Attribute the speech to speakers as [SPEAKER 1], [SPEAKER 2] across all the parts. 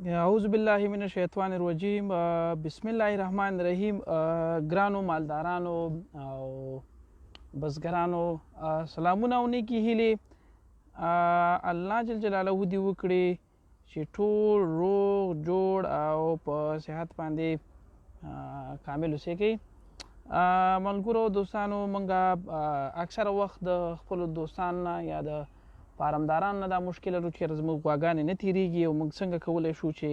[SPEAKER 1] اعوذ بالله من الشیطان الرجیم. بسم الله الرحمن الرحیم. ګرانو مالدارانو او بزګرانو سلامونه او نیکې هیلې الله جل جلاله دې وکړي چې ټول روغ جوړ او په صحت باندې کامل اوسېږئ. ملګرو دوستانو موږ اکثره وخت د خپلو دوستانو نه یا د فارمدارانو نه دا مشکل لرو چې زموږ غواګانې نه تېرېږي او موږ څنګه کولی شو چې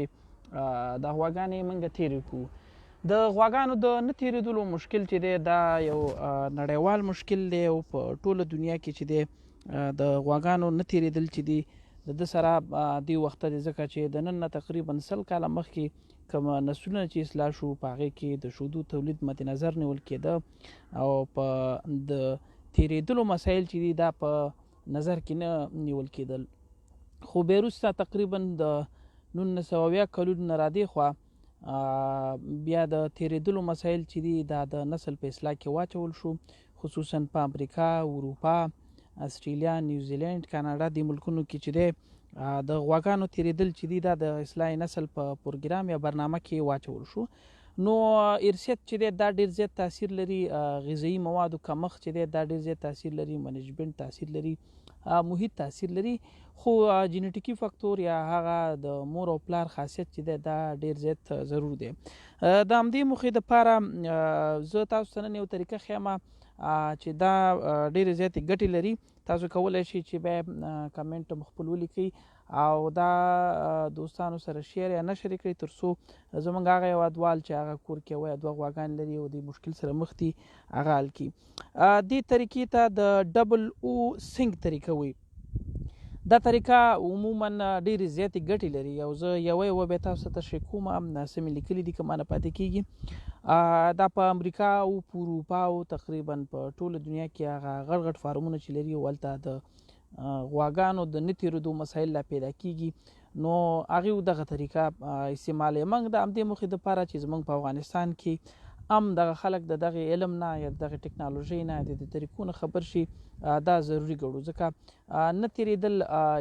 [SPEAKER 1] دا غواګانې موږ تېرې کړو. د غواګانو د نه تېرېدلو مشکل چې دی دا یو نړیوال مشکل دی او په ټوله دنیا کې چې دی د غواګانو نه تېرېدل چې دي د ده سره دې وخته دی ځکه چې د نن نه تقریبا 100 کاله مخکې کوم نسلونه چې اصلاح شو په هغې کې د شودو تولید مد نظر نیول کېده او په د تېرېدلو مسایل چې دي دا په نظر کې نه نیول کېدل. خو بیا وروسته تقریبا د 1970 کلونو نه رادې خوا بیا د تېرېدلو مسایل چې دي دا د نسل په اصلاح کې واچول شو، خصوصا په امریکا، اروپا، استرالیا، نیوزیلینډ، کاناډا دې ملکونو کې چې دی د غواګانو تېرېدل چې دي دا د اصلاح نسل په پروګرام یا برنامه کې واچول شو. نو ارثیت چې دی دا ډېر زیات تاثیر لري، غذایی موادو کمښت چې دی دا ډېر زیات تاثیر لري، منیجمنټ تاثیر لري، محیط تاثیر لري. خو جینیټیکي فاکتور یا هغه د مور او پلار خاصیت چې دی دا ډېر زیات ضرور دی. د همدې موخې دپاره زه تاسو ته نن یو طریقه ښیم چې دا ډېرې زیاتې ګټې لري. تاسو کولی شئ چې بیا کمنټ خپل ولیکئ او دا دوستانو سره شیر یا نشر کړئ تر څو زموږ هغه هېوادوال چې هغه کور کې یوه یا دوه غواګانې لري او د مشکل سره مخ دي هغه حل کړي. دې طریقې ته د ډبل اوسینک طریقه وایي. دا طریقه عموما ډېرې زیاتې ګټې لري او زه یوه بیا تاسو ته تشریح کوم. څه مې لیکلي دي که ما نه پاتې کېږي. دا په امریکا او په اروپا او تقریبا په ټوله دنیا کې هغه غټ غټ فارمونه چې لري هلته د غواګانو د نه تېرېدو مسایل لا پیدا کېږي نو هغې دغه طریقه استعمالوي. موږ د همدې موخې دپاره چې زموږ په افغانستان کې هم دغه خلک د دغې علم نه یا د دغې ټکنالوژۍ نه د دې طریقو نه خبر شي دا ضروري ګڼو ځکه نه تېرېدل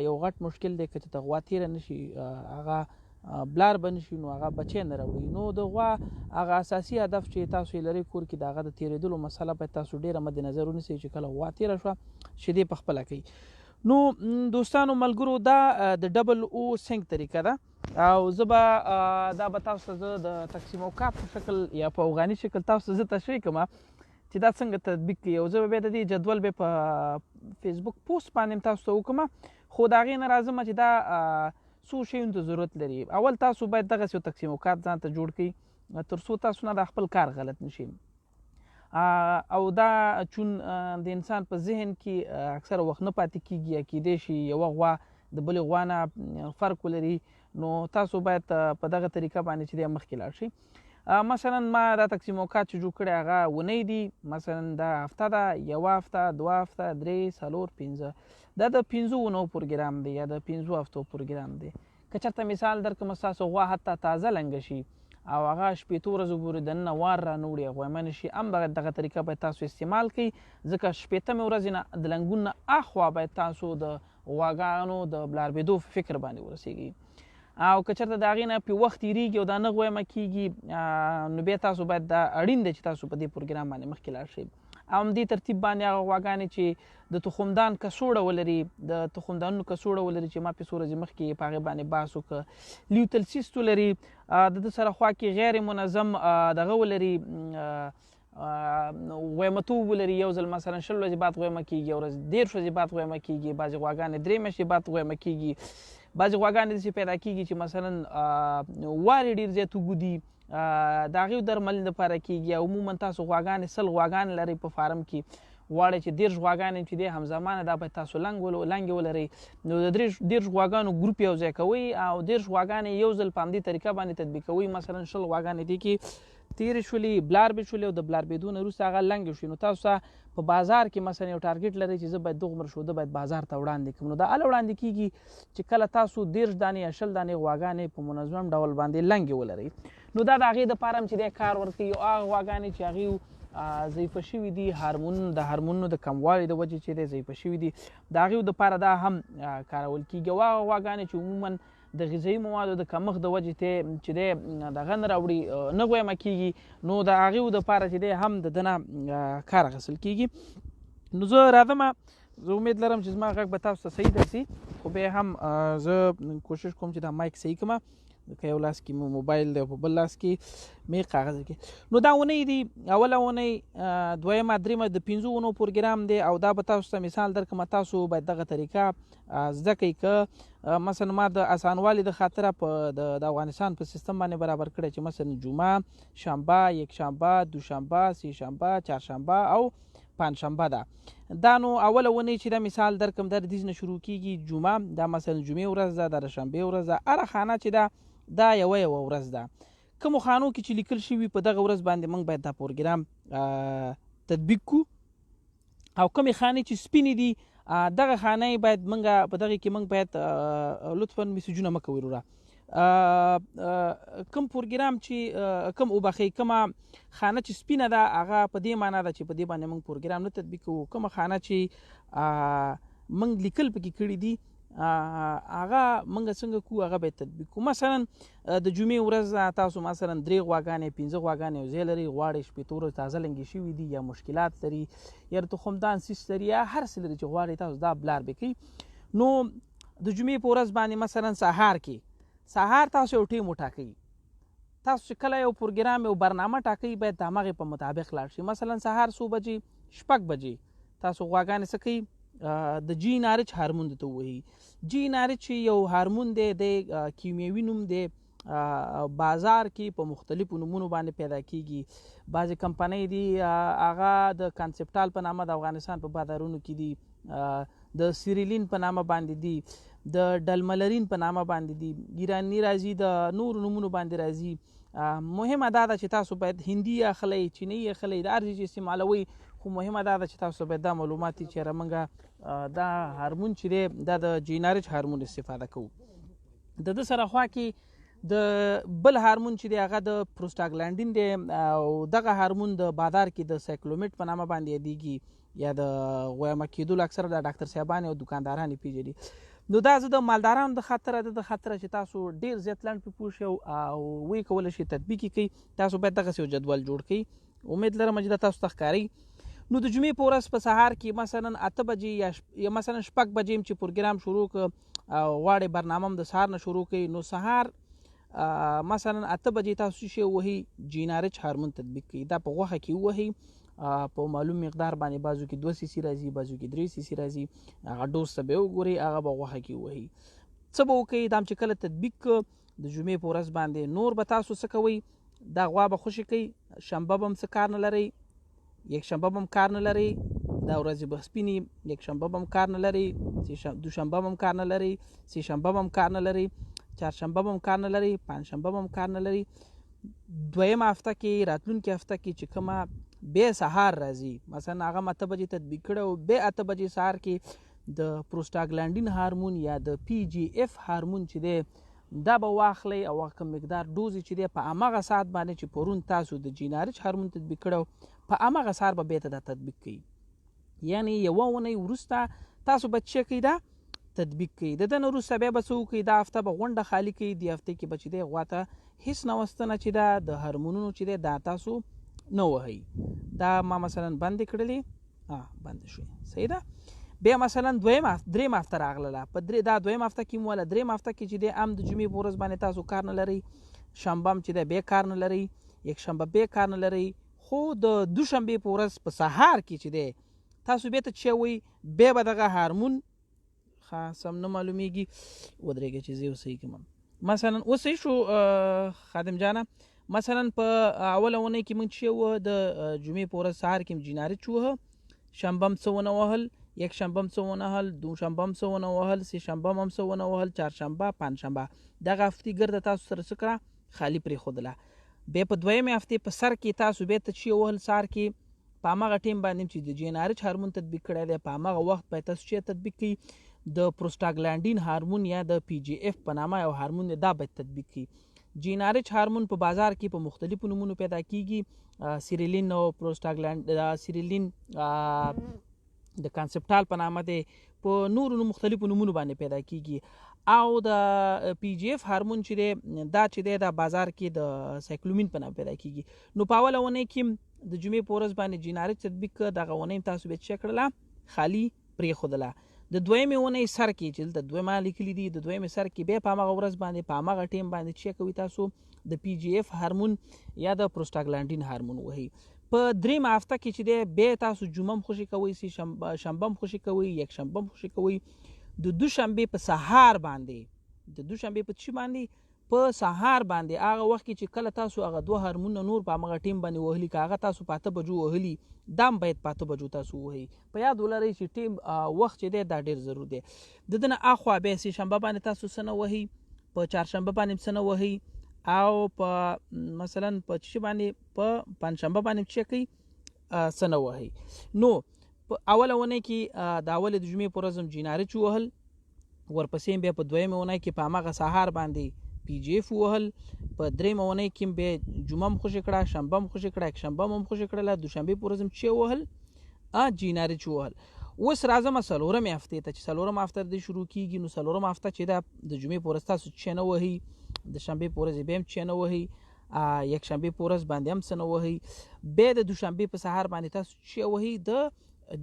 [SPEAKER 1] یو غټ مشکل دی. که چې د غوا تېره نه شي هغه بلار به نه شي نو هغه بچی نه راوړي. نو د غوا هغه اساسي هدف چې تاسو یې لرئ کور کې د هغه د تېرېدلو مسله باید تاسو ډېره مد نظر ونیسئ چې کله غوا تېره شوه شیدې پخپله کوي. نو دوستانو ملګرو دا د ډبل اوسینک طریقه ده او زه به دا به تاسو ته زه د تقسیم اوقات په شکل یا په افغاني شکل تاسو ته زه تشریح کوم چې دا څنګه تطبیق کوي او زه به بیا د دې جدول بیا په فیسبوک پوسټ باندې تاسو ته وکړم. خو د هغې نه راځم چې دا څو شیونو ته ضرورت لري. اول تاسو باید دغسې یو تقسیم اوقات ځان ته جوړ کړئ تر څو تاسو نه د خپل کار غلط نه شي. او دا چون د انسان په ذهن کې اکثره وخت نه پاتې کېږي یا کیدای شي یوه غوا د بلې غوا نه فرق ولري نو تاسو باید په دغه طریقه باندې چې دی مخکې لاړ شئ. مثلا ما دا تقسیم اوقات چې جوړ کړی هغه اونۍ دي. مثلا دا هفته ده، یوه هفته، دوه هفته، درې، څلور، پنځه. دا د 5 اونو پروګرام دی یا د 5 هفتو پروګرام دی. که چېرته مثال درکړم ستاسو غوا حتی تازه لنګه شي او هغه 8 ورځو پورې دننه وار را نه وړي غویمه نه شي هم دغه طریقه باید تاسو استعمال کړئ ځکه 8مې ورځې نه د لنګون نه اخوا باید تاسو د غواګانو د بلاربيدو فکر باندې ورسیږئ. او که چېرته د هغې نه پې وخت تېرېږي او دا نه غویمه کېږي نو بیا تاسو باید دا اړین دی چې تاسو په دې پروګرام باندې مخکې لاړ شئ. او همدې ترتیب باندې هغه غواګانې چې د تخمدان کڅوړه ولري د تخمدانونو کڅوړه ولري چې ما په څو ورځې مخکې په هغې باندې بحث وکړه. ليتل سيسټ ولري د ده سره خوا کې غیر منظم دغه ولري غویمتوب ولري. یو ځل مثلا 20 ورځې بعد غویمه کېږي، یو ورځ 13 ورځې بعد غویمه کېږي، بعضې غواګانې 3 میاشتې بعد غویمه کېږي، بعضې غواګانې داسې پیدا کېږي چې مثلا وارې ډېر زیات اوږده دي د هغې درملنې دپاره کېږي. عموما تاسو غواګانې 100 غواګانې لرئ په فارم کې غواړئ چې 30 غواګانې چې دی همزمانه دا باید تاسو لنګې ولرئ نو د 30 غواګانو ګروپ یو ځای کوئ او 30 غواګانې یو ځل په همدې طریقه باندې تطبیقوئ. مثلا 20 غواګانې دې کې تېرې شولې بلاربې شولې او د بلاربېدو نه وروسته هغه لنګې شوې نو تاسو په بازار کې مثلا یو ټارګېټ لرئ چې زه باید دوغمره شوده باید بازار ته وړاندې کړم. نو دا هله وړاندې کېږي چې کله تاسو 30 دانې یا 20 دانې غواګانې په منظم ډول باندې لنګې ولرئ نو دا د هغې دپاره هم چې دی کار ورکوي. او هغه غواګانې چې هغې ضعیفه شوي دي د هارمونونو د کموالي د وجې چې دی ضعیفه شوي دي د هغې دپاره دا هم کارول کېږي. او هغه غواګانې چې عموما د غذایی موادو د کمښت د وجې ته چې دی دغه نه راوړي نه غویمه کېږي، نو د هغې دپاره چې دی هم د ده نه کار اخیستل کېږي. نو زه راځم، زه امید لرم چې زما غږ به تاسو ته صحیح درسي، خو بیا هم زه کوشش کوم چې دا مایک صحیح کړم. که یو لاس کې مو موبایل دی او په بل لاس کې مې کاغذ کې. نو دا اونۍ دی، اوله اونۍ، دویمه، دریمه، د 5 اونو پروګرام دی او دا به تاسو ته مثال درکړم. تاسو باید دغه طریقه زده کړئ. که مثلا ما د اسانوالي د خاطره په د افغانستان په سیستم باندې برابر کړی چې مثلا جمعه، شنبه، یکشنبه، دوشنبه، سه شنبه، چهارشنبه او پنجشنبه ده. دا نو اوله اونۍ چې دا مثال درکړم دا د دې نه شروع کېږي. جمعه دا مثلا جمعې ورځ ده، دا د شنبې ورځ ده. هره خانه چې ده دا یوه ورځ ده. کومو خانو کې چې لیکل شوي په دغه ورځ باندې موږ باید دا پروګرام تطبیق کړو، او کومې خانې چې سپینې دي دغه خانې باید موږ په دغه کې موږ باید لطفا میسجونه مه کوئ وروره. کوم پروګرام چې کوم وبخښئ کومه خانه چې سپینه ده هغه په دې معنا ده چې په دې باندې موږ پروګرام نه تطبیق کوو. کومه خانه چې موږ لیکل پکې کړي دي هغه موږ څنګه کوو هغه باید تطبیق کوو. مثلا د جمعې ورځ تاسو مثلا 3 غواګانې 5 غواګانې او زی لري، غواړئ شپېته ورځ تازه لنګې شوي دي یا مشکلات لري یا تخمدان سیسټ لري یا هر څه لري چې غواړئ تاسو دا بلاربيږی. نو د جمعې په ورځ باندې مثلا سهار تاسو یو ټیم وټاکئ. تاسو چې کله یو پروګرام یو برنامه ټاکئ باید د همغې په مطابق لاړ شي. مثلا سهار 6 بجې 6 بجې تاسو غواګانې څه کوئ؟ د جی نارچ هارمون ته وایي. جی نارچ یو هارمون دی، د کیمیاوي نوم دی، بازار کې په مختلفو نومونو باندې پیدا کیږي. بعضې کمپنۍ دي هغه د کانسپټال په نامه د افغانستان په بازارونو کې دي، د سیریلین په نامه باندې دي، د ډلملرین په نامه باندې دي، ایرانی راځي، د نورو نومونو باندې راځي. مهمه دا ده چې تاسو باید هندي اخلئ، چینی اخلئ، د هر څه چې استعمالوئ، خو مهمه دا ده چې تاسو باید دا معلومات وي چې موږ دا هارمون چې دی دا د جینارچ هارمون استفاده کوو. د ده سره خوا کې د بل هارمون چې دی هغه د پروسټاګلانډین دی او دغه هارمون د بازار کې د سایکلومیټ په نامه باندې یادیږي یا د غویمه کیدو اکثر د ډاکټر صاحبان او دکانداران یې پیژني. نو دا زه د مالدارانو د خاطره چې تاسو ډیر زیات لنډ پې پوه شئ او ویې کولی شئ تطبیق یې کوئ، تاسو باید دغسې یو جدول جوړ کړئ. امید لرم چې دا تاسو ته ښکاري. نو د جمعې په ورځ په سهار کې مثلا 8 بجې یا مثلا 6 بجې چې پروګرام شروع کړ او غواړئ برنامه هم د سهار نه شروع کړئ، نو سهار مثلا 8 بجې تاسو شی وهي جینارچ هارمون تطبیق کړئ. دا په غوښه کې ووهئ په معلوم مقدار باندې، بازو کې 2 سیسي راځي، بازو کې 3 سیسي راځي. هغه ډوز ته به وګورئ، هغه به غوښه کې ووهئ. څه به وکړئ؟ دا چې کله تطبیق د جمعې په ورځ باندې نور به تاسو څه کوئ؟ دا غوا به خوشې کوئ. شنبه به هم څه کار نه لرئ، یکشنبه به هم کار نه لرئ، دا ورځې به سپینې، یکشنبه به هم کار نه لرئ، دوشنبه به هم کار نه لرئ، سه شنبه به هم کار نه لرئ، چهارشنبه به هم کار نه لرئ، پنجشنبه به هم کار نه لرئ. دویمه هفته کې راتلونکې هفته کې چې کومه بیا سهار راځي، مثلا هغه 8 بجې تطبیق کړی او بیا 8 بجې سهار کې د پروسټاګلانډین هارمون یا د پی جی اف هارمون چې دی دا به واخلئ او هغه کم مقدار ډوز چې دی په همغه ساعت باندې چې پرون تاسو د جینارچ هارمون تطبیق کړی په همغه سهار به بیرته دا تطبیق کوئ. یعنې یوه اونۍ وروسته تاسو به څه کوئ؟ دا تطبیق کوئ. د ده نه وروسته بیا به څه وکړئ؟ دا هفته به غونډه خالي کوئ. دې هفتې کې به چې دی غوا ته هېڅ نوستنه چې ده د هارمونونو چې دی دا تاسو نه وهئ. دا ما مثلا بندې کړلې، بنده شوې، صحیح ده. بیا مثلا درېیمه هفته راغله، په دا دویمه هفته کې مو وله درېیمه هفته کې چې دی هم د جمعې په ورځ باندې تاسو کار نه لرئ، شنبه هم چې دی بیا کار نه لرئ، یکشنبه بیا کار نه لرئ، خو د دوشنبې په ورځ په سهار کې چې دی تاسو بیا ته څه وایي؟ بیا به دغه هارمون سم نه معلومیږي، ودرېږئ چې زه یو صحیح کړم. مثلا اوس صحیح شو خادم جانه. مثلا په اوله اونۍ کې موږ چې وه د جمعې په ورځ سهار کې جینارچ ووهه، شنبه هم څه ونه وهل، یکشنبه هم څه ونه وهل، دوشنبه هم څه ونه وهل، سه شنبه هم څه ونه وهل، چهارشنبه، پنجشنبه دغه هفتې ګرده تاسو سره څه کړه؟ خالي پرېښودله. بیا په دویمې هفتې په سر کې تاسو بیا ته چې وهل سهار کې په همغه ټیم باندې چې د جینارچ هارمون تطبیق کړی دی په همغه وخت باید تاسو چې تطبیق کړئ د پروسټاګلانډین هارمون یا د پی جی اف په نامه یو هارمون دی، دا باید تطبیق کړئ. جینارچ هارمون په بازار کې په مختلفو نومونو پیدا کیږي، سیریلین او پروسټاګلانډ، سیریلین د کانسپټال په نامه دی، په نورو مختلفو نومونو باندې پیدا کیږي. او د پی جی اف هارمون چې دی دا چې دی دا بازار کې د سایکلومین په نامه پیدا کیږي. نو په اوله اونۍ کې د جمعې په ورځ باندې جینارچ تطبیق کړه، دغه اونۍ تاسو به څه کړله خالي پرېښودله. د دویمې اونۍ سر کې چې دلته دویمه لیکلي دي، د دویمې سر کې بیا په همغه ورځ باندې په همغه ټیم باندې څه کوي تاسو د پی جی اف هارمون یا د پروسټاګلانډین هارمون وهي. په درېیمه هفته کې چې دی بیا تاسو جمعه هم خوشي کوئ، شنبه هم خوشي کوئ، یکشنبه هم خوشي کوئ. د دوشنبې په سهار باندې د دوشنبې په څه باندې په سهار باندې هغه وخت کې چې کله تاسو هغه دوه هارمونونه نور په همغه ټیم باندې وهلي، که هغه تاسو په 8 بجو وهلي دا هم باید په 8 بجو تاسو وهئ. په یاد ولرئ چې ټیم وخت چې دی دا ډېر ضرور دی. د ده نه اخوا بیا سې شنبه باندې تاسو څه نه وهئ، په چهارشنبه باندې څه نه وهئ، او په مثلا په څه باندې په پنجشنبه باندې څه کوئ څه نه وهئ. نو په اوله اونۍ کې د اولې د جمعې په ورځ هم جینارچ ووهل، ورپسې بیا په دویمه اونۍ کې په همغه سهار باندې پی جی اف ووهل، په دریمه اونۍ کې بیا جمعه هم خوشي کړه، شنبه هم خوشي کړه، یکشنبه هم خوشي کړله، دوشنبې په ورځ هم څه ووهل جینارچ ووهل. اوس راځم څلورمې هفتې ته چې څلورمه هفته د شروع کیږي. نو څلورمه هفته چې دا د جمعې په ورځ تاسو څه نه وهئ، د شنبې په ورځ بیا هم څه نه وهئ، یکشنبې په ورځ باندې هم څه نه وهئ، بیا د دوشنبې په سهار باندې تاسو څه وهئ د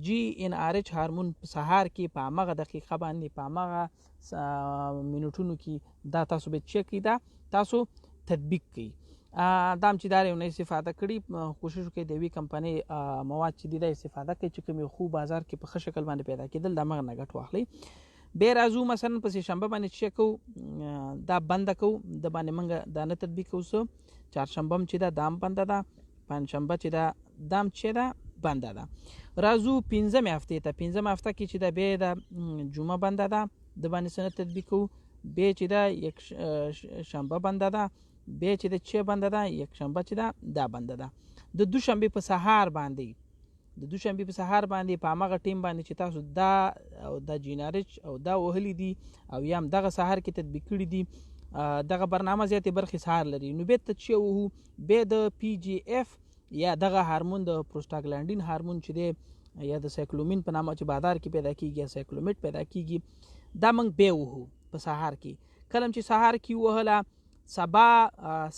[SPEAKER 1] جی ان آر ایچ هارمون په سهار کې په همغه دقیقه باندې په همغه منټونو کې دا تاسو به څه کوئ، دا تاسو تطبیق کوئ. دا هم چې دا یو نه استفاده کړي، کوشش وکړئ د یوې کمپنۍ مواد چې دي دا استفاده کوي چې کوم خو بازار کې په ښه شکل باندې پیدا کېدل، د همغه نه ګټه واخلئ. بیا راځو مثلا په سهشنبه باندې څه کوو، دا بنده کوو، د باندې موږ دا نه تطبیق کوو. څه چهارشنبه هم چې ده دا هم بنده ده، پنجشنبه چې ده دا هم چې ده بنده ده. راځو پنځمې هفتې ته. پنځمه هفته کې چې ده بیا د جمعه بنده ده، د باندې څه نه تطبیق کوو. بیا چې ده یک شنبه بنده ده، بیا چې د څه بنده ده، یکشنبه چې ده دا بنده ده. د دوشنبې په سهار باندې په همغه ټیم باندې چې تاسو دا او د جینارچ او دا وهلي دي او یا هم دغه سهار کې تطبیق کړي دي، دغه برنامه زیاتې برخې سهار لري. نو بیا ته څه وهو، بیا د پی جی اف یا دغه هارمون د پروسټاګلانډین هارمون چې دی یا د سایکلومین په نامه چې بازار کې پیدا کیږي یا سایکلومیټ پیدا کیږي، دا موږ بیا وهو په سهار کې. کله چې سهار کې وهله، سبا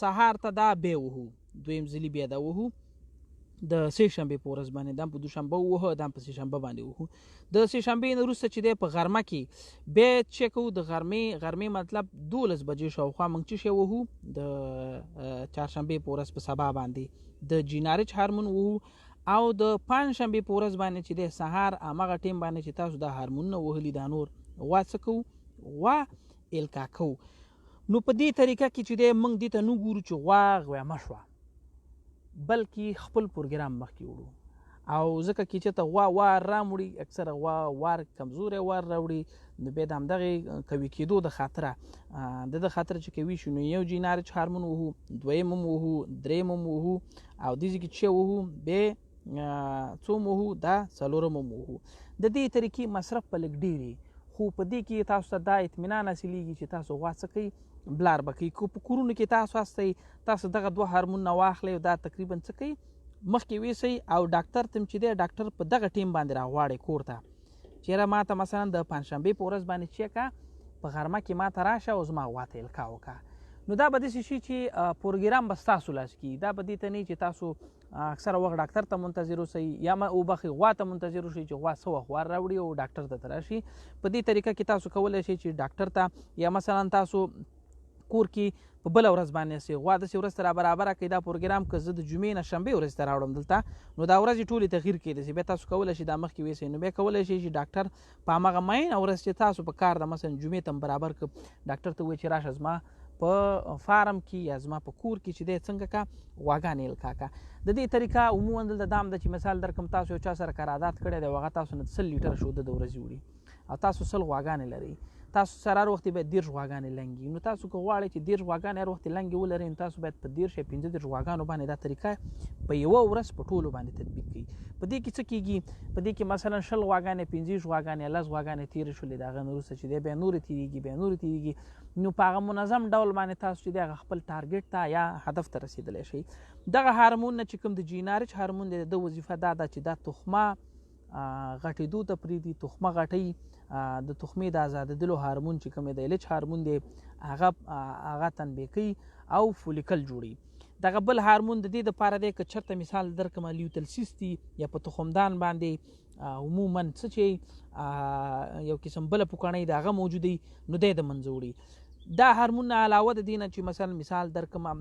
[SPEAKER 1] سهار ته دا بیا وهو، دویم ځلي بیا دا وهو د سې شنبې په ورځ باندې، دا په دوشنبه ووهه، دا په سې شنبه باندې وهو. د سې شنبې نه وروسته چې دی په غرمه کې بیا څه کوو، د غرمې مطلب 12 بجې شاوخوا موږ څه شی وهو، د چهارشنبې په ورځ په سبا باندې د جینارچ هارمون وهو. او د پنجشنبې په ورځ باندې چې دی سهار همغه ټیم باندې چې تاسو دا هارمونونه وهلي دا نور وا څه کوو، وا الکا کوو. نو په دې طریقه کې چې دی موږ دې ته نه ګورو چې غویمه شوه، بلکې خپل پروګرام مخکې وړو. او ځکه کې چې ته غوا وار راوړي، اکثره غوا وار کمزوری وار راوړي، نو بیا د همدغې قوي کیدو د خاطره د خاطره چې کوي شو، نو یو جینارچ هارمون وهو، دویم هم وهو، دریم هم وهو، او دې ځای کې چې وهو بیا څوم وهو، دا څلورم هم وهو. د دې طریقې مصرف په لږ ډېر، خو په دې کې تاسو ته دا اطمینان حاصلېږي چې تاسو غوا څه کوئ، بلاربه کوي. که په کورونو کې تاسو هستئ، تاسو دغه دوه هارمونونه واخلئ او دا تقریبا څه کوي مخکې ویسئ، او ډاکټر ته چې دی ډاکټر په دغه ټیم باندې راغواړئ کور ته، چېرې ما ته مثلا د پنجشنبې په ورځ باندې چې که په غرمه کې ما ته راشه او زما غوا ته الکا وکړه. نو دا به داسې شي چې پروګرام به ستاسو لاس کې، دا به دې ته نه چې تاسو اکثره وخت ډاکټر ته منتظر اوسئ یا وبخښئ غوا ته منتظر اوسئ چې غوا څه وخت وار راوړي او ډاکټر ته راشي. په دې طریقه کې تاسو کولی شئ چې ډاکټر ته یا مثلا تاسو کور کې په بله ورځ باندې سي غوا داسې ورځ ته را برابره کړئ دا پروګرام، که زه د جمعې نه شنبې ورځ ته راوړم دلته، نو دا ورځې ټولې تغییر کېدای شي. بیا تاسو کولی شئ دا مخکې ویسئ، نو بیا کولی شئ چې ډاکټر په همغه معینه ورځ چې تاسو په کار ده مثلا جمعې ته برابر کړ، ډاکټر ته ووایي چې راشه زما په فارم کې یا زما په کور کې چې دی څنګه کا غواګانې الکا کا. د دې طریقه عموما دلته دا هم ده چې مثال درکړم، تاسو یو چا سره قرارداد کړی دی، هغه تاسو نه 100 لیټره شوده د ورځې وړي او تاسو 100 غواګانې لرئ، تاسو سره هر وخت باید 10 غواګانې لنګي. نو تاسو که غواړئ چې 10 غواګانې هر وخت لنګې ولرئ، نو تاسو باید په 10 یا 15 غواګانو باندې دا طریقه په یوه ورځ په ټولو باندې تطبیق کړئ. په دې کې څه کېږي، په دې کې مثلا 20 غواګانې، 15 غواګانې، 10 غواګانې تېرې شولې، د هغه نه وروسته چې دی بیا نورې تېرېږي. نو په هغه منظم ډول باندې تاسو چې دی هغه خپل ټارګېټ ته یا هدف ته رسېدلی شئ. دغه هارمون نه چې کوم د جینارچ هارمون دی، د وظیفه دا ده چې دا تخمه غټېدو ته پرېږدي، تخمه غټوي، د تخمې د ازادېدلو هارمون چې کوم دی د ایلچ هارمون دی هغه تنبیه کوي او فولیکل جوړوي. دغه بل هارمون د دې دپاره دی که چېرته مثال درکړمه لیتل دي یا په تخمدان باندې عموما څه چې یو قسم بله پوکڼۍ د هغه موجود دی نو دی د منځه وړي. دا هارمون نه علاوه د دې نه چې مثال درکړمه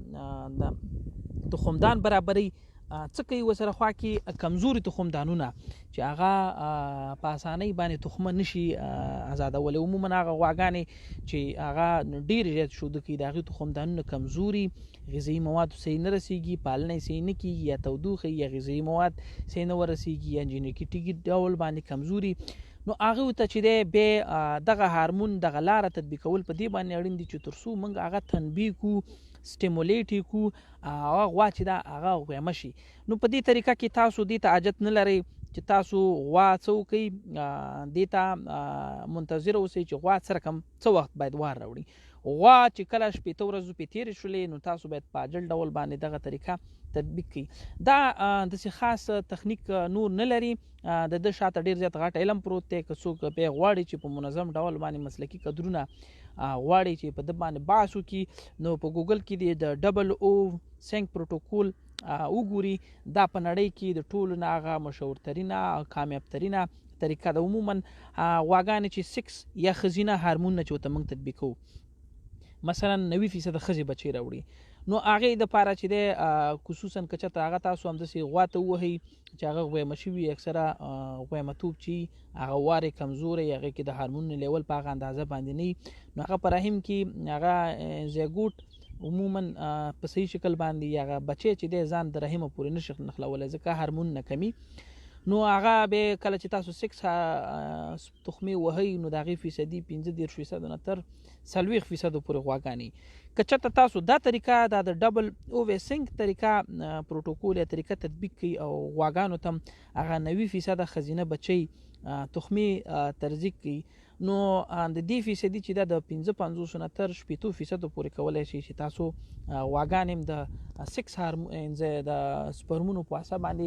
[SPEAKER 1] د تخمدان برابرۍ څه کوي ورسره خوا کې کمزوري تخمدانونه چې هغه په اسانۍ باندې تخمه نشي ازادولی. عموما هغه غواګانې چې هغه ډېر زیات شوده کوي د هغې تخمدانونه کمزوري، غذایی موادو صحیح نه رسیږي، پالنه یې صحیح نه کېږي، یا تودوخه یا غذایی مواد صحیح نه ورسیږي، یا جینیټیکي ډول باندې کمزوري، نو هغه ته چې دی بیا دغه هارمون دغه لاره تطبیقول په دې باندې اړین دي چې تر څو موږ هغه تنبیه کړو، سټیمولیټ یې کړو، هغه غوا چې ده هغه غویمه شي. نو په دې طریقه کې تاسو دې ته حاجت نه لرئ چې تاسو غوا څه وکئ، دې ته منتظره اوسئ چې غوا څه رقم څه وخت باید وار راوړي. غوا چې کله 15 ورځو پې تېرې شولې نو تاسو باید په عاجل ډول باندې دغه طریقه تطبیق کړي. دا داسې خاص تخنیک نور نه لري، د ده شاته ډېر زیات غټ علم پروت دی. که څوک بیا غواړي چې په منظم ډول باندې مسلکي کدرونه غواړي چې په ده باندې بحث وکړي نو په ګوګل کې د ډبل اوسینک پروتوکول وګوري. دا په نړۍ کې د ټولو نه هغه مشهورترینه او کامیابترینه طریقه ده. عموما غواګانې چې 6 یا ښځینه هارمونونه چې ورته موږ تطبیقوو، مثلا 90% ښځې بچی راوړي، نو هغې دپاره چې دی خصوصا که چېرته هغه تاسو همداسې غوا ته ووهئ چې هغه غویمه شوي، اکثره غویمتوب چې هغه وار یې کمزوری، هغې کې د هارمونونو لیول په هغه اندازه باندې نه وي، نو هغه په رحم کې هغه زیګوټ عموما په صحیح شکل باندې هغه بچی چې دی ځان د رحمه پورې نشي نښلولی ځکه هارمونونه کمي. نو هغه بیا کله چې تاسو 6 تخمې وهئ نو د هغې فیصدي 15% نه تر 40% پورې غواګانې. که چېرته تاسو دا طریقه دا د ډبل اووسینک طریقه پروتوکول یا طریقه تطبیق کوي او غواګانو ته هغه 90% ښځینه بچی تخمې ترزیق کوي، نو د دې فیصدي چې دا د 55 نه تر 60% پورې کولی شي چې تاسو غواګانې هم د 6 د سپرمونو په واسطه باندې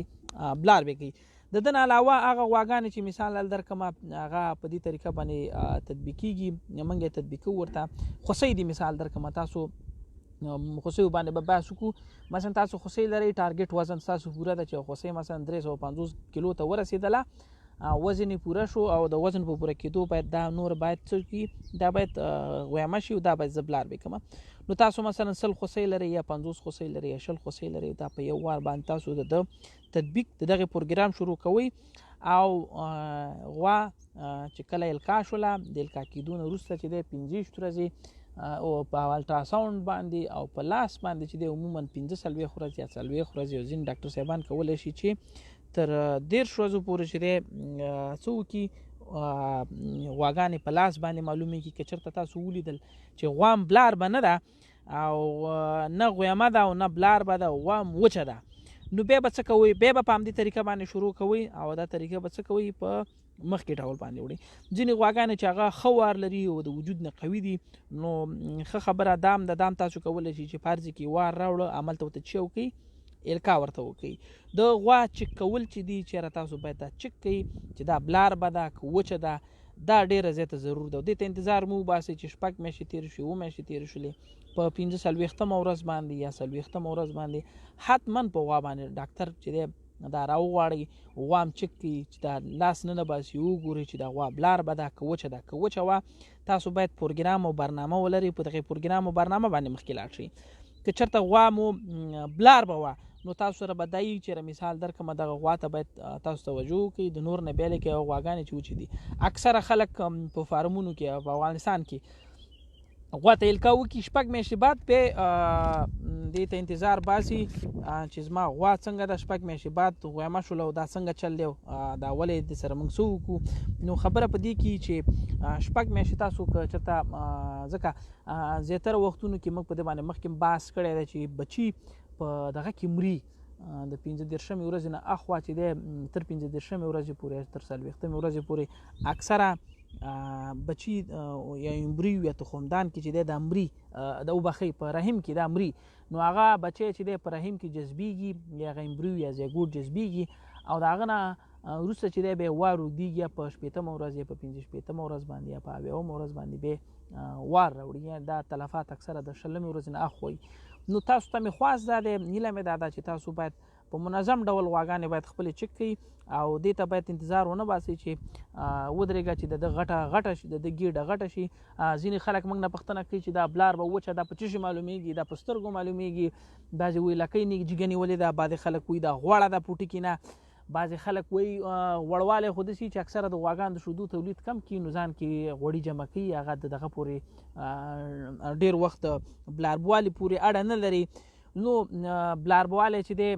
[SPEAKER 1] بلاربيږی. د دې نه علاوه هغه غواګانې چې مثال درکړمه هغه په دې طریقه باندې تطبیقیږي، موږ یې تطبیقو ورته. خوسۍ دې مثال درکړمه، تاسو خوسیو باندې به بحث وکړو. مثلا تاسو خوسۍ لرئ، ټارګټ وزن تاسو پوره ده چې خوسۍ مثلا 350 کیلو ته ورسېدله، وزن یې پوره شو او د وزن په پوره کېدو باید دا نور باید څه کړي، دا باید غویمه شي او دا باید زه بلاربيږم. نو تاسو مثلا 100 خوسۍ لرئ یا 50 خوسۍ لرئ یا 20 خوسۍ لرئ، دا په یو وار باندې تاسو د تطبیق د دغه پروګرام شروع کوئ او غوا چې کله القا شوله د القا کېدو نه وروسته چې دی 15 ورځې او په الټراساونډ باندې او په لاس باندې چې دی عموما 15 ورځې یا 40 ورځې او ځینې ډاکټر صاحبان کولی شي چې تر 13 ورځو پورې چې دی څه وکړي، غواګانې په لاس باندې معلومیږي. که چېرته تاسو ولیدل چې غوا هم بلاربه نه ده او نه غویمه ده او نه بلاربه ده، غوا هم وچه ده، نو بیا به څه کوئ، بیا به په همدې طریقه باندې شروع کوئ او دا طریقه به څه کوئ په مخکې ډول باندې وړئ. ځینې غواګانې چې هغه ښه وار لري او د وجود نه قوي دي، نو ښه خبره دام د دام تاسو کولی شي چې فرض کې وار راوړه عمل ته ورته څه وکړئ، القا ورته وکړئ. د غوا چک کول چې دي چېرې تاسو باید دا چک کړئ چې دا بلاربه ده که وچه ده، دا ډېره زیاته ضرور ده. دې ته انتظار مو وباسئ چې 6 میاشتې تېرې شوې، 7 میاشتې تېرې شولې، په 45مه ورځ باندې یا 40مه ورځ باندې حتما په غوا باندې ډاکټر چې دی دا راوغواړئ، غوا هم چک کړي چې دا لاس نه باسي، وګورئ چې دا غوا بلاربه ده که وچه ده. که وچه وه تاسو باید پروګرام او برنامه ولرئ، په دغې پروګرام او برنامه باندې مخکې لاړ شئ. که چېرته غوا مو بلاربه وه نو تاسو سره به دا وي چې مثال درکړمه دغه غوا ته باید تاسو توجه وکړئ، د نور نه بیله کې غواګانې چې وچې دي. اکثره خلک په فارمونو کې او په افغانستان کې غوا ته القا وکړي، 6 میاشتې بعد بیا دې ته انتظار باسي چې زما غوا څنګه ده، 6 میاشتې بعد غویمه شوله او دا څنګه چل دی، دا ولې د سره موږ څه وکړو. نو خبره په دې کې چې 6 میاشتې تاسو که چېرته ځکه زیاتره وختونو کې موږ په دې باندې مخکې بحث کړی دی چې بچي په دغه کې مري د 15 ورځې نه اخوا چې دی تر 15 ورځې پورې تر 40 ورځې پورې اکثره بچي یا امبریو یا تخمدان کې چې دی دا مري د وبخښئ په رحم کې دا مري، نو هغه بچی چې دی په رحم کې جذبیږي یا هغه امبریو یا زیګوټ جذبیږي او د هغه نه وروسته چې دی بیا وار اوږدېږي یا په 80مه ورځ یا په 65مه ورځ باندې یا په 80مه ورځ باندې بیا وار راوړي، یا دا تلفات اکثره د 20مې ورځې نه اخوا وي. نو تاسو ته مې خواست دا دی، هیله مې دا ده چې تاسو باید په منظم ډول غواګانې باید خپلې چک کړئ او دې ته باید انتظار ونه باسئ چې ودرېږه چې د ده غټه شي، د ده ګېډه غټه شي. ځینې خلک موږ نه پوښتنه کوي چې دا بلاربه وچه دا په څه شي معلومیږي، دا په سترګو معلومیږي، بعضې وایي لکۍ جګه نیولې ده، بعضې خلک وایي دا غوړه ده پوټکي نه، بعضې خلک وایي غوړوالی خو داسې چې اکثره د غواګانو د شیدو تولید کم کړي نو ځان کې غوړي جمع کوي، هغه د دغه پورې ډېر وخت بلاربوالي پورې اړه نه لري. نو بلاربوالی چې دی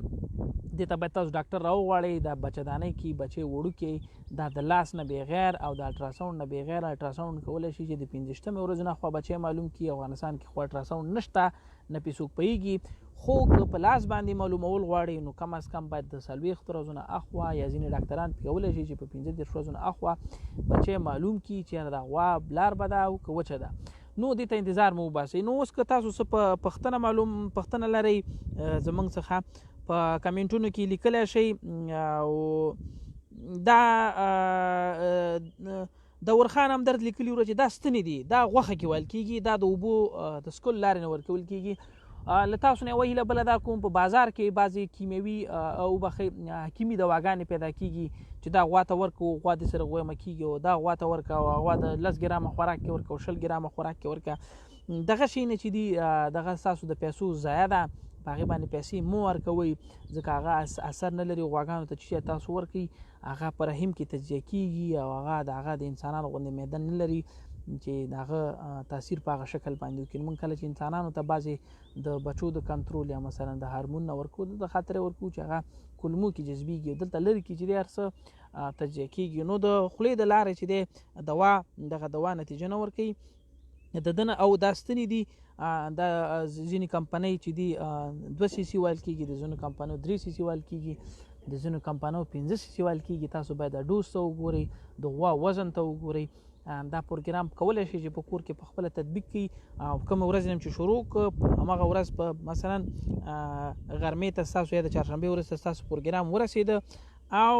[SPEAKER 1] دې ته باید تاسو ډاکټر راوغواړئ، دا بچهدانۍ کې بچې وړوکې دا د لاس نه بغیر او د الټراساونډ نه بغیر. الټراساونډ کولی شي چې د 65مې ورځې نه خوا بچی معلوم کړي. افغانستان کې خو الټراساونډ نشته، نه پې څوک پوهېږي، خو که په لاس باندې معلومول غواړئ نو کم از کم باید د 40 ورځو نه اخوا یا ځینې ډاکټران پې کولی شي چې په 15 ورځو نه اخوا بچی معلوم کړي چې دا غوا بلاربه ده او که وچه ده. نو دې ته انتظار مو وباسئ. نو اوس که تاسو څه په پوښتنه لرئ زموږ څخه په کمنټونو کې لیکلی شئ. او دا دور خان همدرد لیکلي وروه چې دا ستنې دي، دا غوښه کې ویل کېږي، دا د اوبو د څښلو لارې نه ورکول کېږي. له تاسو نه یوه هیله بله دا کوم، په بازار کې بعضې کیمیاوي او حکیمي دواګانې پیدا کېږي چې دا غوا ته ورکړو، غوا دې سره غویمه کېږي، او دا غوا ته ورکړه او غوا د 10 ګرامه خوراک کې ورکړه او 20 ګرامه خوراک کې ورکړه. دغه شیونه چې دي دغه ستاسو د پیسو ضایع ده، په هغې باندې پیسې مو ورکوئ ځکه هغه اثر نه لري. غواګانو ته چې شی تاسو ورکوئ هغه په رحم کې تجزیه کېږي او هغه د انسانانو غوندې معده نه لري چې د هغه تاثیر په هغه شکل باندې وکړي. موږ کله چې انسانانو ته بعضې د بچو د کنټرول یا مثلا د هارمون نه ورکو د خاطر ورکو چې هغه کولمو کې جذبېږي او دلته لرې کې چې دی هر څه تجزیه کېږي. نو د خولې د لارې چې دی دغه دوا نتیجه نه ورکوي د ده نه. او دا ستنې دي، دا ځینې کمپنۍ چې دي 2 سیسي ویل کېږي، د ځینو کمپنیو 3 سیسي ویل کېږي، د ځینو کمپنیو 15 سیسي ویل کېږي. تاسو باید د ډوز ته وګورئ، د غوا وزن ته وګورئ. دا پروګرام کولی شي چې په کور کې په خپله تطبیق کړي او کومه ورځ چې شروع کړه همغه ورځ په مثلا غرمې ته ستاسو یا د چهارشنبې ورځ ته ستاسو پروګرام ورسېده او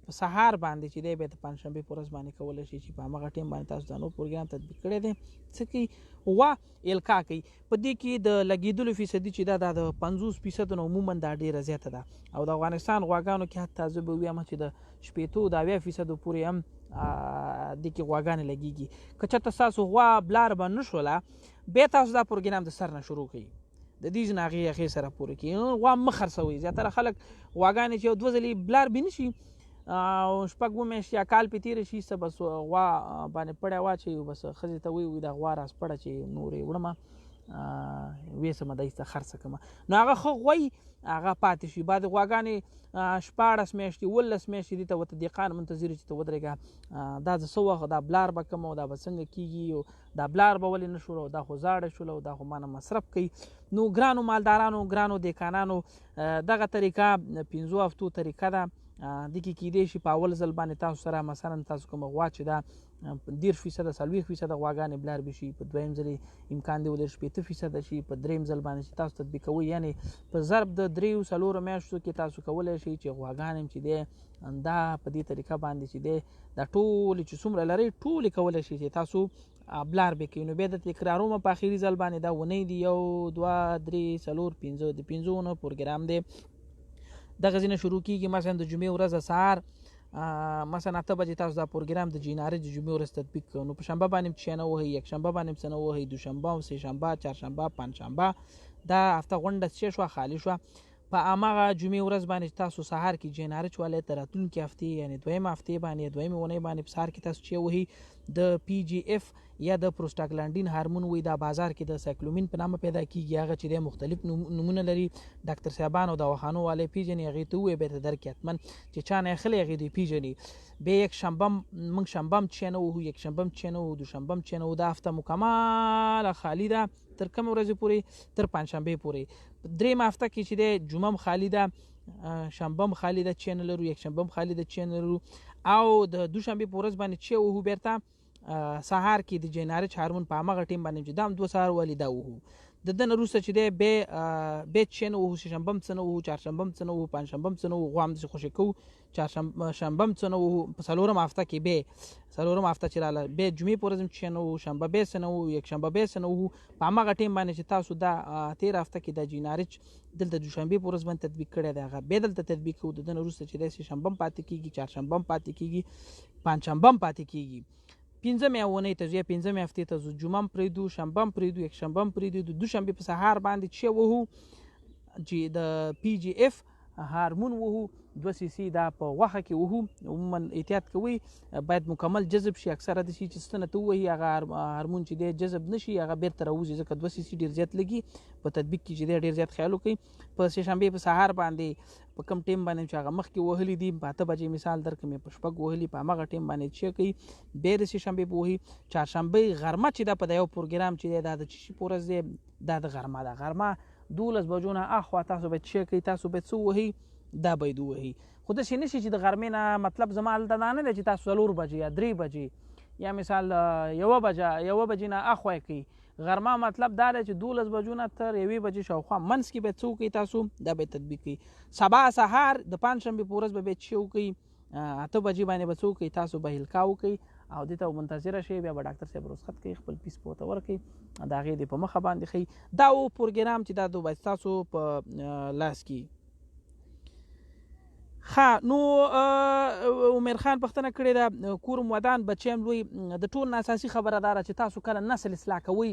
[SPEAKER 1] په سهار باندې چې دی بیا د پنجشنبې په ورځ باندې کولی شي چې په همغه ټیم باندې تاسو دا نور پروګرام تطبیق کړی دی. څه کوي؟ غوا القا کوي. په دې کې د لګېدلو فیصدي چې دا د 50% نه عموما دا ډېره زیاته ده. او د افغانستان غواګانو کې حتی زه به ووایم چې د 80-90% پورې هم دې کې غواګانې لګېږي. که چېرته ستاسو غوا بلاربه نه شوله بیا تاسو دا پروګرام د سر نه شروع کوئ، د دې نه هغې سره پوره کړي. غوا مه خرڅوئ. زیاتره خلک غواګانې چې یو 2 ځلې بلاربې نه شي او 6 میاشتې یا کال پې تېره شي څه بس غوا باندې پړی واچوي او بس ښځې ته وایي دا غوا راسپړه چې نورې وړمه ویسمه دای ته خرڅه کړمه. نو هغه ښه غوی هغه پاتې شي. بعضې غواګانې 14 میاشتې 11 میاشتې دې ته ورته دهقان منتظر چې ته ودرېږه دا د څه وخت دا بلاربه کوم او دا به څنګه کېږي او دا بلاربه ولې نه شوله او دا خو زاړه شوله او دا خو مانه مصرف کوي. نو ګرانو مالدارانو، ګرانو دهقانانو، دغه طریقه 5 هفتو طریقه ده. دې کې کېدی شي په اول ځل باندې تاسو سره مثلا تاسو کومه غوا چې دا 10% 40% غواګانې بلاربې شي، په دویم ځل امکان دی ولري 80% شي، په دریم ځل باندې چې تاسو تطبیقوئ یعنې په ضرب د 3-4 میاشتو کې تاسو کولی شئ چې غواګانې چې دی دا په دې طریقه باندې چې دی دا ټولې چې څومره لرئ ټولې کولی شئ چې تاسو بلاربې کوئ. نو بیا د تکرارومه په اخري ځل باندې دا ونې دي 1 2 3 4 5 د 5 نه پروګرام دی. دغه ځینې شروع کېږي مثلا د جمعې ورځ سهار مثلا 8 بجې تاسو دا پروګرام د جینارې د جمعې ورځ تطبیق کوئ. نو په شنبه باندې چې نه وهئ، یکشنبه باندې څه نه وهئ، دوشنبه او سهشنبه، چهارشنبه، پنجشنبه دا هفته غونډه څه شوه خالي شوه. په همغه جمعې ورځ باندې تاسو سهار کې جینارې چوالی تر راتلونکې هفتې یعنې دویمه هفتې باندې دویمې اونۍ باندې په سهار کې تاسو چې وهئ د PGF یا د پروسټاګلانډین هارمون وایي دا بازار کې د سایکلومین په نامه پیدا کېږي. هغه چې دی مختلف نومونه لري. ډاکټر صاحبان او دواخانو والی پېژني، هغې ته ووایه بیا ته درکړي حتما چې چا نه اخلي هغې دوی پېژني. بیا یکشنبه موږ شنبه هم چې نه وهو، یکشنبه هم چې نه وهو، دوشنبه هم چې نه وهو. دا هفته مکمله خالي ده تر کومې ورځې پورې؟ تر پنجشنبې پورې. درېیمه هفته کې چې دی جمعه هم خالي ده، شنبه هم خالي ده چې نه لرو، یکشنبه هم خالي ده چې نه لرو. او د دوشنبې په ورځ باندې چې وهو بیرته سهار کې د جینارچ هارمون په همغه ټیم باندې چې دا هم 2 سهار ولې دا وهو. د دې نه وروسته چې دی بیا چې نه وو شنبه هم څه نه وو چهارشنبه هم څه نه وو پنجشنبه هم څه نه وو غوا همداسې خوشې کوو چهارشنبه هم څه نه وو په څلورمه هفته کې بیا څلورمه هفته چې راغله بیا جمعې په ورځ هم چې نه وو شنبه بیا څه نه وو یکشنبه بیا څه نه وو په هماغه ټایم باندې چې تاسو دا تېره هفته کې د جینارچ دلته دوشنبې په ورځ باندې تطبیق کړی دی هغه بیا دلته تطبیق کوو د دې نه وروسته چې دی سهشنبه هم پاتې کېږي چهارشنبه هم پاتې کېږي پنجشنبه هم پاتې کېږي پنځمې اونۍ ته ځو یا پنځمې هفتې ته ځو جمعه هم پرېږدو شنبه هم پرېږدو یکشنبه هم پرېږدو د دوشنبې په سهار باندې چې وهو چې د پی جی اف هارمون وهو 2 سی سی دا په غوښه کې وهو عموما احتیاط کوئ باید مکمل جذب شي اکثره داسې چې ستنه ته ووهي هغه هارمون چې دی جذب نه شي هغه بیرته راوځي ځکه 2 سی سی ډېر زیات لګي په تطبیق کې چې دی ډېر زیات خیال وکړئ په سهشنبې په سهار باندې په کم ټیم باندې چې هغه مخکې وهلي دي په 8 بجې مثال درکړم په شپږ وهلي په هماغه ټیم باندې چې کوي بیا د سهشنبې په وهي چهارشنبې غرمه چې دا په د یو پروګرام چې دی دا د چې په ورځ دی دا د غرمه ده غرمه 12 بجو نه اخوا تاسو باید چې کوي تاسو باید څه وهي دا باید ووهي خو داسې نه شي چې د غرمې نه مطلب زما هلته دا نه دی چې تاسو 4 بجې یا 3 بجې یا مثال 1 بجې نه اخوا یې کوي غرمه مطلب دا دی چې 12 بجو نه تر 1 بجې شاوخوا منځ کې باید څه وکړئ تاسو دا باید تطبیق کړئ سبا سهار د پنجشنبې په ورځ به باید چې وکړئ 8 بجې باندې به څه وکړئ تاسو به هلکا وکړئ او دې ته منتظره شئ بیا به ډاکټر صاحب رخصت کوي خپل فیس په ورته ورکړئ د هغې دې په مخه باندې ښیي دا و پروګرام چې دا باید ستاسو په لاس کې ښه نو عمر خان پوښتنه کړې ده کورم ودان بچیم لوی د ټول نه اساسي خبره دا چې تاسو کله نسل اصلاح کوئ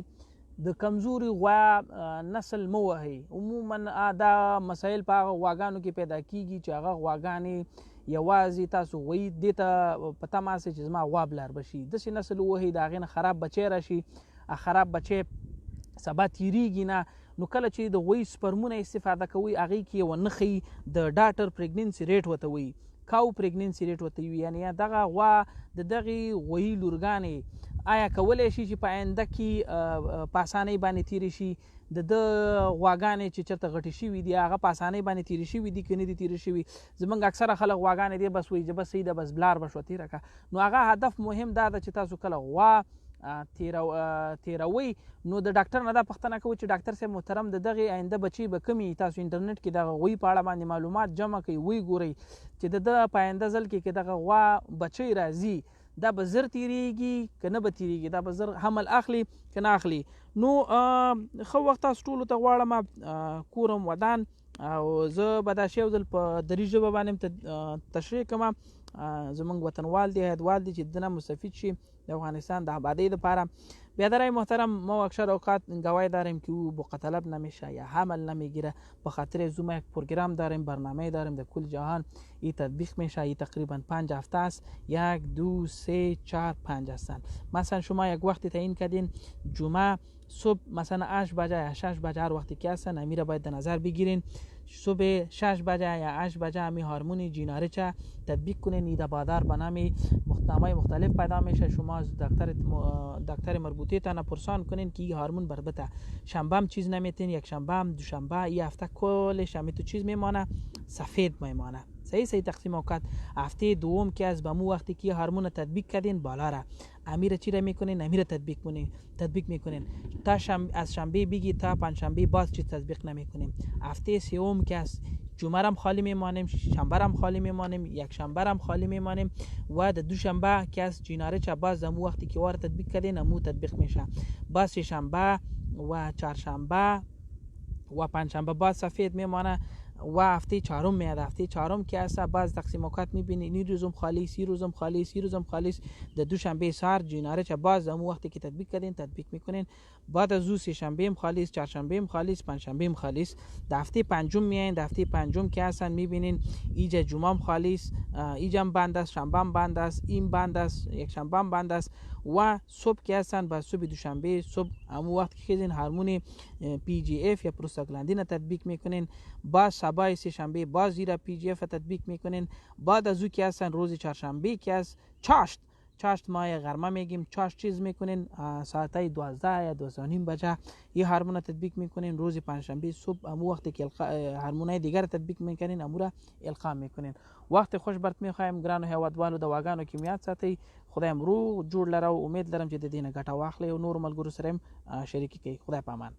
[SPEAKER 1] د کمزوري غوا نسل مه وهئ عموما دا مسایل په هغه غواګانو کې پیدا کیږي چې هغه غواګانې یوازې تاسو غوی دې ته په تمه سئ چې زما غوا بلاربه شي داسې نسل ووهئ د هغې نه خراب بچی راشي خراب بچی سبا تیریږي نه نو کله چې د غوی سپرمونه استفاده کوئ هغې کې یوه نښئ د ډاټر پریګننسي ریټ ورته وایي کاو پریګننسي ریټ ورته وي یعنې دغه غوا د دغې غویي لورګانې آیا کولی شي چې په آینده کې په اسانۍ باندې تیرې شي د غواګانې چې چېرته غټې شوي دي هغه په اسانۍ باندې تیرې شوي دي که نه دي تیرې شوي زموږ اکثره خلک غواګانې دی بس وایي بس صحیح ده بس بلاربه شوه تیره کړه نو هغه هدف مهم دا ده چې تاسو کله غوا تیروي نو د ډاکټر نه دا پوښتنه کوي چې ډاکټر صاحب محترم د دغې آینده بچي به کوم تاسو انټرنیټ کې دغه غوی په اړه باندې معلومات جمع کوئ وی ګورئ چې د په آینده ځل کې دغه غوا بچی راځي دا به زر تیریږي که نه به تیریږي دا به زر حمل اخلي که نه اخلي نو ښه وخت تاسو ټولو ته غواړم کورم ودان او زه به دا شی یو ځل په دري ژبه باندې تشریح کوم زمونږ وطنوال دی هیوادوال دی چې دنه مستفید شي د افغانستان د آبادی لپاره بیادرای محترم ما اکثر اوقات گواهی داریم که او بقطلب نمیشه یا حمل نمیگیره به خاطر زوم یک پروگرام داریم برنامه داریم در کل جهان این تطبیق میشه این تقریبا 5 هفته است 1 2 3 4 5 هستند مثلا شما یک وقتی تعیین کردین جمعه صبح مثلا 8 بجه یا 6 بجه هر وقتی که هستن امیره باید در نظر بگیرین صبح 6 بجه یا 8 بجه همی هورمون جیناره چه تطبیق کنین ایده بادار به نام نامه مختلف پیدا میشه شما از دکتر مربوطه تان پرسان کنین که این هورمون بربته شنبه هم چیز نمیتین یک شنبه هم دوشنبه این هفته کلش همی تو چیز میمانه سفید میمانه صحیح تقسیم اوقات هفته دوم که از بمو وقتی که هورمون تطبیق کردین بالا را امیر چی را میکنین امیر تطبیق میکنین تا از شنبه بگی تا پنجشنبه باز چیز تطبیق نمیکنیم هفته سوم که از جمعه هم خالی میمانیم شنبه هم خالی میمانیم یک شنبه هم خالی میمانیم و د دوشنبه که از جیناره چه باز دمو وقتی که وار تطبیق کردین امو تطبیق میشه باز شنبه و چهارشنبه و پنجشنبه باز سفید میمانه و هفته چهارم میاد هفته چهارم که هست باز تقسیم اوقات میبینی این روزم خالی سی روزم خالی د دوشنبه سار جیناره چه باز امو وقتی که تطبیق کردین تطبیق میکنین بعد از او سه شنبه هم خالی چهارشنبه هم خالی پنجشنبه هم خالی د هفته پنجم میاین د هفته پنجم که هستن میبینین ایجا جمعه هم خالی ایجا هم بند است شنبه هم بند است این بند است یک شنبه هم بند است و صبح که هستن با صبح دوشنبه صبح امو وقت که این هورمون پی جی اف یا پروستاگلاندین تطبیق میکنین با شبای سه شنبه باز زیر پی جی اف تطبیق میکنین بعد از او که هستن روز چهارشنبه که است چاشت ماه غرمه میگیم چاشت چیز میکنین ساعت 12 یا 12 بجه این هورمون تطبیق میکنین روز پنجشنبه صبح امو وقتی که هورمونای دیگر تطبیق میکنین امو را القا میکنین وقت خوش برت میخوایم ګرانو هیوادوالو د واګانو کې میاد ساتئ خدای امرو جوړ لره او امید لرم چې د دې نه ګټه واخلئ او نور ملګرو سره هم شریکي کوي خدای پامان